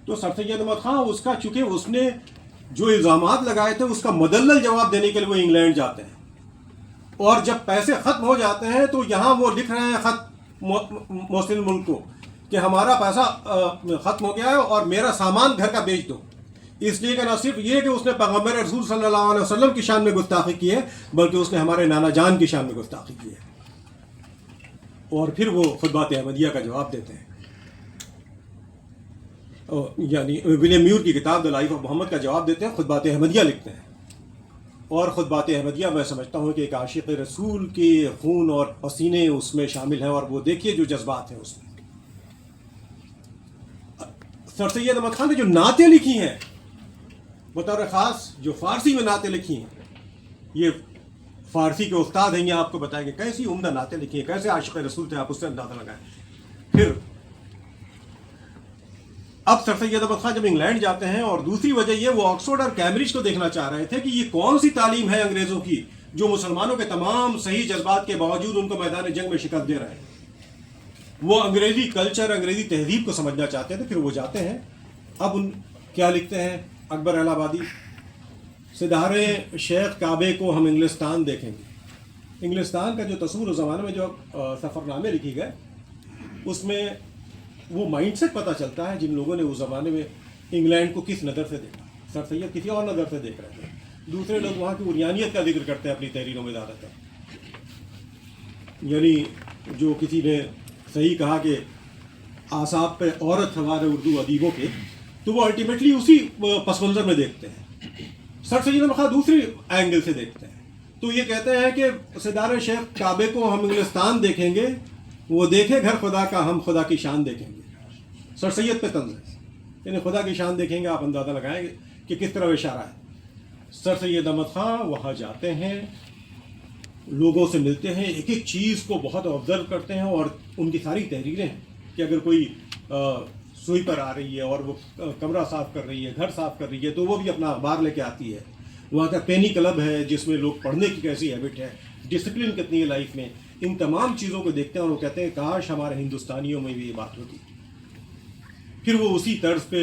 تو سر سید احمد خان اس کا چونکہ اس نے جو الزامات لگائے تھے اس کا مدلل جواب دینے کے لیے وہ انگلینڈ جاتے ہیں، اور جب پیسے ختم ہو جاتے ہیں تو یہاں وہ لکھ رہے ہیں خط مسلم ملک کو کہ ہمارا پیسہ ختم ہو گیا ہے اور میرا سامان گھر کا بیچ دو. اس لیے کہ نہ صرف یہ کہ اس نے پیغمبر رسول صلی اللہ علیہ وسلم کی شان میں گستاخی کی ہے، بلکہ اس نے ہمارے نانا جان کی شان میں گستاخی کی ہے. اور پھر وہ خطبات احمدیہ کا جواب دیتے ہیں، یعنی ولیم میور کی کتاب دی لائف آف محمد کا جواب دیتے ہیں، خطبات احمدیہ لکھتے ہیں. اور خطبات احمدیہ میں سمجھتا ہوں کہ ایک عاشق رسول کے خون اور پسینے اس میں شامل ہیں، اور وہ دیکھیے جو جذبات ہیں اس میں. سر سید احمد خان نے جو نعتیں لکھی ہیں بطور خاص، جو فارسی میں نعتیں لکھی ہیں، یہ فارسی کے استاد ہیں، یہ آپ کو بتائیں گے کیسی عمدہ نعتیں لکھی ہیں، کیسے عاشق رسول تھے، آپ اس سے اندازہ لگائیں. پھر اب سر سید احمد خان جب انگلینڈ جاتے ہیں، اور دوسری وجہ یہ وہ آکسفورڈ اور کیمبرج کو دیکھنا چاہ رہے تھے کہ یہ کون سی تعلیم ہے انگریزوں کی جو مسلمانوں کے تمام صحیح جذبات کے باوجود ان کو میدان جنگ میں شکست دے رہے ہیں. وہ انگریزی کلچر، انگریزی تہذیب کو سمجھنا چاہتے تھے. پھر وہ جاتے ہیں. اب ان کیا لکھتے ہیں اکبر الہ آبادی، صدارے شیخ کعبے کو ہم انگلستان دیکھیں گے. انگلستان کا جو تصور اس زمانے میں جو سفر نامے لکھی گئے، اس میں وہ مائنڈ سیٹ پتہ چلتا ہے جن لوگوں نے اس زمانے میں انگلینڈ کو کس نظر سے دیکھا. سر سید کسی اور نظر سے دیکھ رہے تھے. دوسرے لوگ وہاں کی عریانیت کا ذکر کرتے ہیں اپنی تحریروں میں زیادہ تر. یعنی جو کسی نے صحیح کہا کہ اعصاب پہ عورت سوار ہے اردو ادیبوں کے، تو وہ الٹیمیٹلی اسی پس منظر میں دیکھتے ہیں. سر سید احمد خان دوسری اینگل سے دیکھتے ہیں. تو یہ کہتے ہیں کہ صدارے شیخ کعبے کو ہم انگلستان دیکھیں گے، وہ دیکھے گھر خدا کا ہم خدا کی شان دیکھیں گے. سر سید پہ طنز ہے، یعنی خدا کی شان دیکھیں گے، آپ اندازہ لگائیں گے کہ کس طرح اشارہ ہے. سر سید احمد خان وہاں جاتے ہیں، لوگوں سے ملتے ہیں، ایک ایک چیز کو بہت آبزرو کرتے ہیں، اور ان کی ساری تحریریں ہیں کہ اگر کوئی سوئی پر آ رہی ہے اور وہ کمرہ صاف کر رہی ہے، گھر صاف کر رہی ہے، تو وہ بھی اپنا اخبار لے کے آتی ہے. وہاں کا پینی کلب ہے جس میں لوگ پڑھنے کی کیسی ہیبٹ ہے، ڈسپلن کتنی ہے لائف میں. ان تمام چیزوں کو دیکھتے ہیں اور وہ کہتے ہیں کاش ہمارے ہندوستانیوں میں بھی یہ بات ہوتی. پھر وہ اسی طرز پہ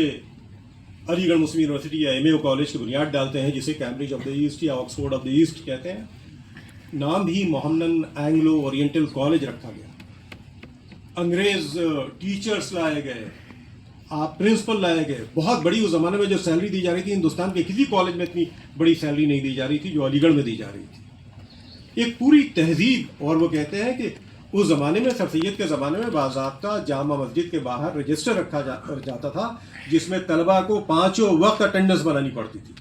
علی گڑھ مسلم یونیورسٹی یا ایم اے او کالج کی بنیاد ڈالتے ہیں، جسے کیمبرج آف دا ایسٹ یا آکسفورڈ آف دا ایسٹ کہتے ہیں. نام بھی محمدن اینگلو اورینٹل کالج رکھا گیا. انگریز ٹیچرز لائے گئے، آپ پرنسپل لائے گئے. بہت بڑی اس زمانے میں جو سیلری دی جا رہی تھی، ہندوستان کے کسی کالج میں اتنی بڑی سیلری نہیں دی جا رہی تھی جو علی گڑھ میں دی جا رہی تھی. ایک پوری تہذیب. اور وہ کہتے ہیں کہ اس زمانے میں، سر سید کے زمانے میں، باضابطہ جامع مسجد کے باہر رجسٹر رکھا جاتا تھا جس میں طلبہ کو 5 وقت اٹینڈنس بنانی پڑتی تھی.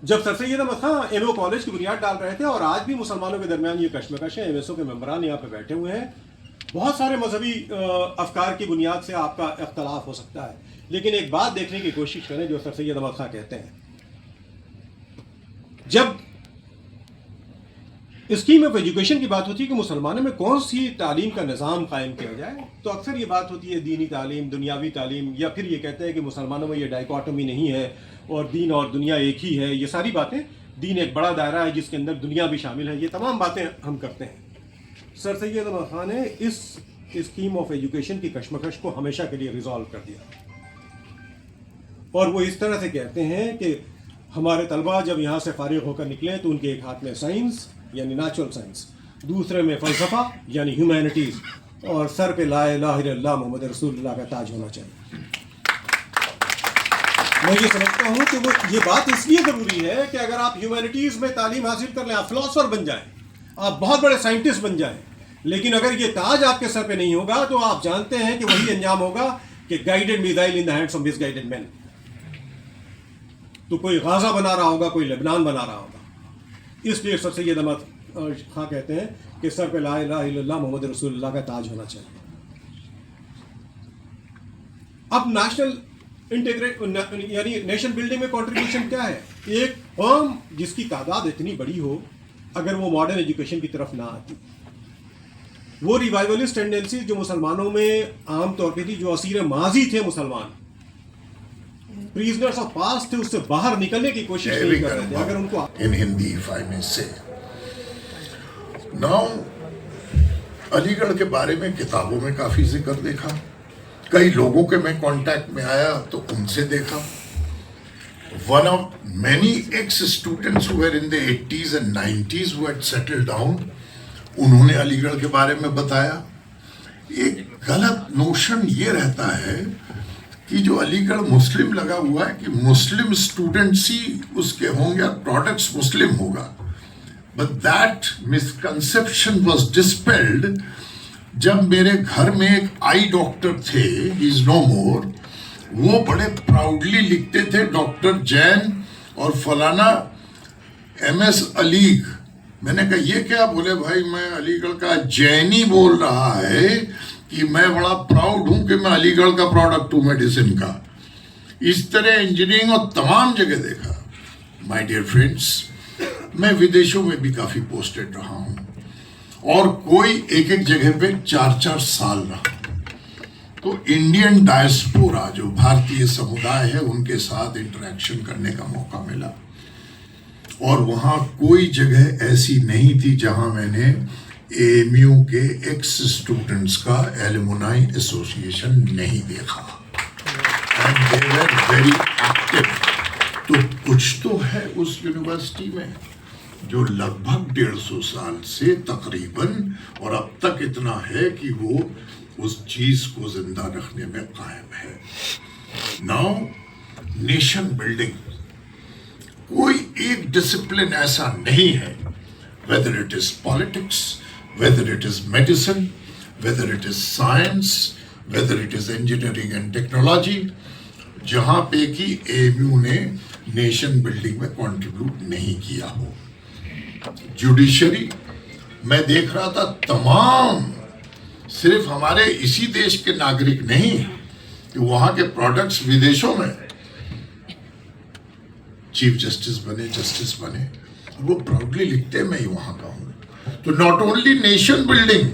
جب Sir Syed Ahmad Khan M O college کی بنیاد ڈال رہے تھے، اور آج بھی مسلمانوں کے درمیان یہ کشمکش ہے، ایم ایس او کے ممبران یہاں پہ بیٹھے ہوئے ہیں. بہت سارے مذہبی افکار کی بنیاد سے آپ کا اختلاف ہو سکتا ہے، لیکن ایک بات دیکھنے کی کوشش کریں جو سر سید احمد خان کہتے ہیں. جب اسکیم آف ایجوکیشن کی بات ہوتی ہے کہ مسلمانوں میں کون سی تعلیم کا نظام قائم کیا جائے، تو اکثر یہ بات ہوتی ہے دینی تعلیم، دنیاوی تعلیم، یا پھر یہ کہتے ہیں کہ مسلمانوں میں یہ ڈائیکاٹمی نہیں ہے اور دین اور دنیا ایک ہی ہے. یہ ساری باتیں، دین ایک بڑا دائرہ ہے جس کے اندر دنیا بھی شامل ہے، یہ تمام باتیں ہم کرتے ہیں. سر سید احمد خان نے اس اسکیم آف ایجوکیشن کی کشمکش کو ہمیشہ کے لیے ریزالو کر دیا، اور وہ اس طرح سے کہتے ہیں کہ ہمارے طلبہ جب یہاں سے فارغ ہو کر نکلیں تو ان کے ایک ہاتھ میں سائنس یعنی نیچرل سائنس، دوسرے میں فلسفہ یعنی ہیومینٹیز، اور سر پہ لا الہ الا اللہ محمد رسول اللہ کا تاج ہونا چاہیے. میں یہ سمجھتا ہوں کہ وہ یہ بات اس لیے ضروری ہے کہ اگر آپ ہیومینٹیز میں تعلیم حاصل کر لیں، آپ فلاسفر بن جائیں، آپ بہت بڑے سائنٹسٹ بن جائیں، لیکن اگر یہ تاج آپ کے سر پہ نہیں ہوگا تو آپ جانتے ہیں کہ وہی انجام ہوگا کہ guided missile in the hands of misguided men. تو کوئی غازہ بنا رہا ہوگا، کوئی لبنان بنا رہا ہوگا. اس لیے سر سید احمد خان کہتے ہیں کہ سر پہ لا الہ الا اللہ محمد رسول اللہ کا تاج ہونا چاہیے. اب نیشنل یعنی نیشن بلڈنگ میں کنٹریبیوشن کیا ہے؟ ایک قوم جس کی تعداد اتنی بڑی ہو، اگر وہ ماڈرن ایجوکیشن کی طرف نہ آتی، وہ ریوائولسٹ ٹینڈنسیز جو مسلمانوں میں عام طور پہ تھی، جو اسیر ماضی تھے مسلمان، پریزنرز آف پاسٹ تھے، اس سے باہر نکلنے کی کوشش نہیں کر رہے تھے. اگر ان کو in Hindi, if I may say. Now, علی گڑھ کے بارے میں کتابوں میں کافی ذکر دیکھا، کئی لوگوں کے میں کانٹیکٹ میں آیا تو ان سے دیکھا. One of many ex-students who were in the 80s and 90s who had settled down, انہوں نے علی گڑھ کے بارے میں بتایا. ایک غلط نوشن یہ رہتا ہے کہ جو علی گڑھ مسلم لگا ہوا ہے کہ مسلم اسٹوڈنٹس ہی اس کے ہوں گے اور پروڈکٹس مسلم ہوگا. But that misconception was dispelled جب میرے گھر میں ایک آئی ڈاکٹر تھے, he is no more, وہ بڑے پراؤڈلی لکھتے تھے ڈاکٹر جین اور فلانا ایم ایس علیگ. میں نے کہا یہ کیا؟ بولے بھائی میں علی گڑھ کا جینی بول رہا ہے کہ میں بڑا پراؤڈ ہوں کہ میں علی گڑھ کا پروڈکٹ ہوں میڈیسن کا. اس طرح انجینئرنگ اور تمام جگہ دیکھا. مائی ڈیئر فرینڈس, میں ودیشوں میں بھی کافی پوسٹڈ رہا ہوں اور کوئی ایک ایک جگہ پہ 4-4 سال رہا. تو انڈین ڈائسپورا جو بھارتیہ سمودائے ہے ان کے ساتھ انٹریکشن کرنے کا موقع ملا, اور وہاں کوئی جگہ ایسی نہیں تھی جہاں میں نے اے ایم یو کے ایکس اسٹوڈنٹس کا ایلومنائی ایسوسیشن نہیں دیکھا. And they were very active. تو کچھ تو ہے اس یونیورسٹی میں جو لگ بھگ 150 سال سے تقریباً, اور اب تک اتنا ہے کہ وہ اس چیز کو زندہ رکھنے میں قائم ہے. ناؤ نیشن بلڈنگ, کوئی ایک ڈسپلن ایسا نہیں ہے, whether it is politics, whether it is medicine, whether it is science, whether it is engineering and technology, جہاں پہ کہ اے ایم یو نے نیشن بلڈنگ میں کنٹریبیوٹ نہیں کیا ہو. جوڈیشری میں دیکھ رہا تھا تمام صرف ہمارے اسی دیش کے ناگرک نہیں کہ وہاں کے پروڈکٹس ودیشوں میں چیف جسٹس بنے, جسٹس بنے, وہ پراؤڈلی لکھتے میں ہی وہاں کا ہوں. تو not only nation building,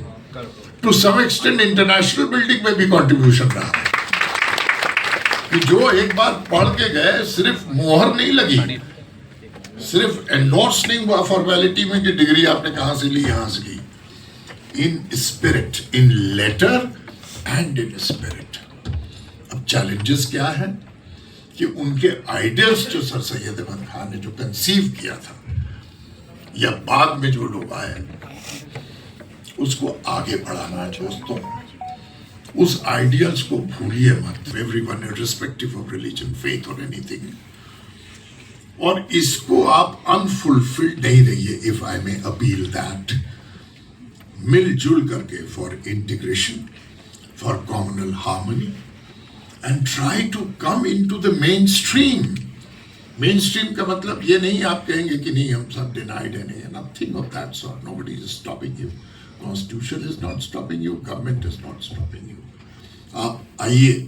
to some extent international building میں بھی کنٹریبیوشن رہا کہ جو ایک بار پڑھ کے گئے صرف مہر نہیں لگی, صرف انڈورس نہیں ہوا فارمیلٹی میں کہ ڈگری آپ نے کہاں سے لی, یہاں سے لی. In spirit, in letter and in spirit. اب چیلنجز کیا ہے کہ ان کے آئیڈیلز جو سر سید احمد خان نے جو کنسیو کیا تھا یا بعد میں جو لوگ آئے اس کو آگے بڑھانا. دوستوں, اس آئیڈیلز کو بھولیے مت. Everyone irrespective of religion, faith or anything. اور اس کو آپ unfulfilled نہیں رہیے. If I may appeal that, مل جل کر کے for integration, for communal harmony, and try to come in to the mainstream. Mainstream کا مطلب یہ نہیں آپ کہیں گے کہ نہیں ہم سب ڈینائڈ ہیں, nothing of that sort. Nobody is stopping you, constitution is not stopping you, government is not stopping you. آپ آئیے.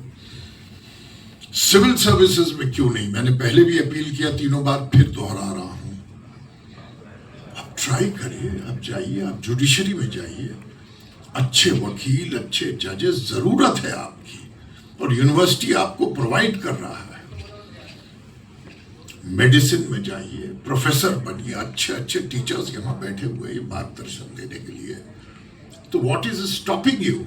سول سروسز میں کیوں نہیں, میں نے پہلے بھی اپیل کیا, 3 بار پھر دوہرا رہا ہوں. ٹرائی کریے, آپ جائیے, آپ جوڈیشری میں جائیے. اچھے وکیل, اچھے ججز ضرورت ہے آپ کی, اور یونیورسٹی آپ کو پرووائڈ کر رہا ہے. میڈیسن میں جائیے, پروفیسر بنیے, اچھے اچھے ٹیچرز یہاں بیٹھے ہوئے ہیں مارگدرشن دینے کے لیے. تو what is stopping you?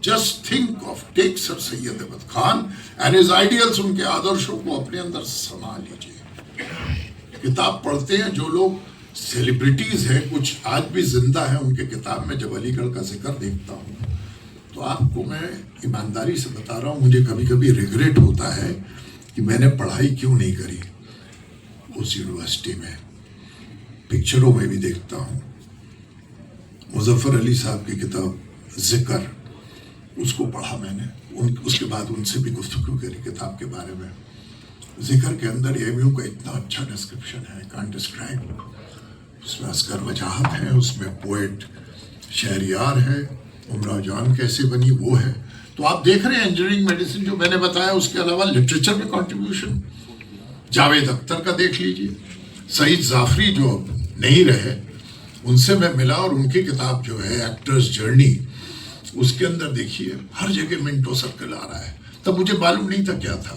Just think of take Sir Syed Ahmad Khan and his ideals, ان کے آدرشوں کو اپنے اندر سما لیجیے. کتاب پڑھتے ہیں جو لوگ سیلیبریٹیز ہیں, کچھ آج بھی زندہ ہیں, ان کے کتاب میں جب علی گڑھ کا ذکر دیکھتا ہوں تو آپ کو میں ایمانداری سے بتا رہا ہوں, مجھے کبھی کبھی ریگریٹ ہوتا ہے کہ میں نے پڑھائی کیوں نہیں کری اس یونیورسٹی میں. پکچروں میں بھی دیکھتا ہوں. مظفر علی صاحب کی کتاب ذکر, اس کو پڑھا میں نے, اس کے بعد ان سے بھی گفتگو کری کتاب کے بارے میں. ذکر کے اندر اے ایم یو کا اتنا اچھا ڈسکرپشن ہے, کانٹ ڈسکرائب. اس میں اصغر وجاہت ہے, اس میں پوئٹ شہریار ہے, عمرہ جان کیسے بنی وہ ہے. تو آپ دیکھ رہے ہیں انجینئرنگ میڈیسن جو میں نے بتایا, اس کے علاوہ لٹریچر میں کنٹریبیوشن. جاوید اختر کا دیکھ لیجئے, سعید ظافری جو نہیں رہے ان سے میں ملا, اور ان کی کتاب جو ہے ایکٹرز جرنی, اس کے اندر دیکھیے ہر جگہ منٹو سرکل آ رہا ہے. تب مجھے معلوم نہیں تھا کیا تھا,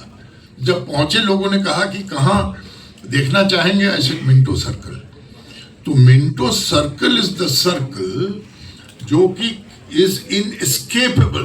جب پہنچے لوگوں نے کہا کہ کہاں دیکھنا چاہیں گے, ایسے منٹو سرکل. تو Manto circle is the circle جو کہ از اناسکیپیبل.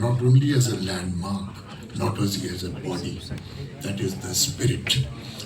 not only as a landmark, not only as a body, that is the spirit.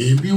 ABU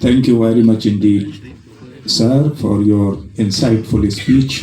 Thank you very much indeed, sir, for your insightful speech.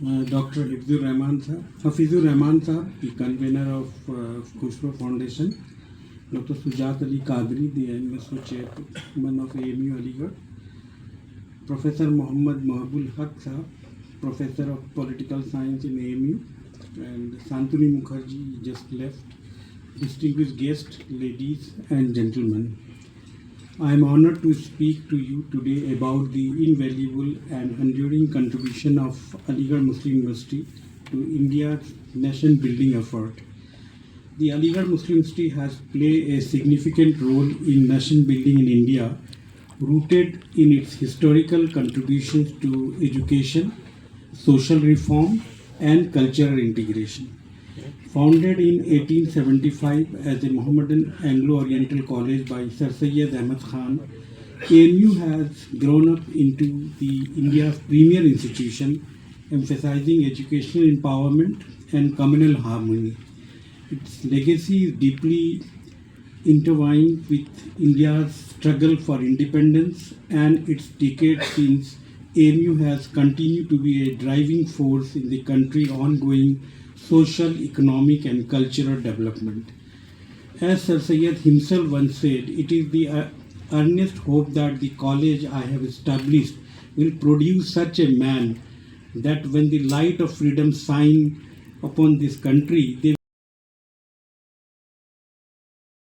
Dr. Hafizur Rahman Sahab, the convener of Khusro Foundation, Dr. Sujat Ali Qadri, the MSO chairman of AMU Aligarh, Professor Muhammad Mahbul Haq Sahab, Professor of Political Science in AMU, and Santuni Mukherjee just left, distinguished guests, ladies and gentlemen. I am honored to speak to you today about the invaluable and enduring contribution of Aligarh Muslim University to India's nation building effort. The Aligarh Muslim University has played a significant role in nation building in India, rooted in its historical contributions to education, social reform and cultural integration. Founded in 1875 as a Mohammedan Anglo-Oriental College by Sir Syed Ahmad Khan, AMU has grown up into the India's premier institution, emphasizing educational empowerment and communal harmony. Its legacy is deeply intertwined with India's struggle for independence, and its decades since AMU has continued to be a driving force in the country's ongoing social, economic and cultural development. As Sir Syed himself once said, it is the earnest hope that the college I have established will produce such a man that when the light of freedom shine upon this country, they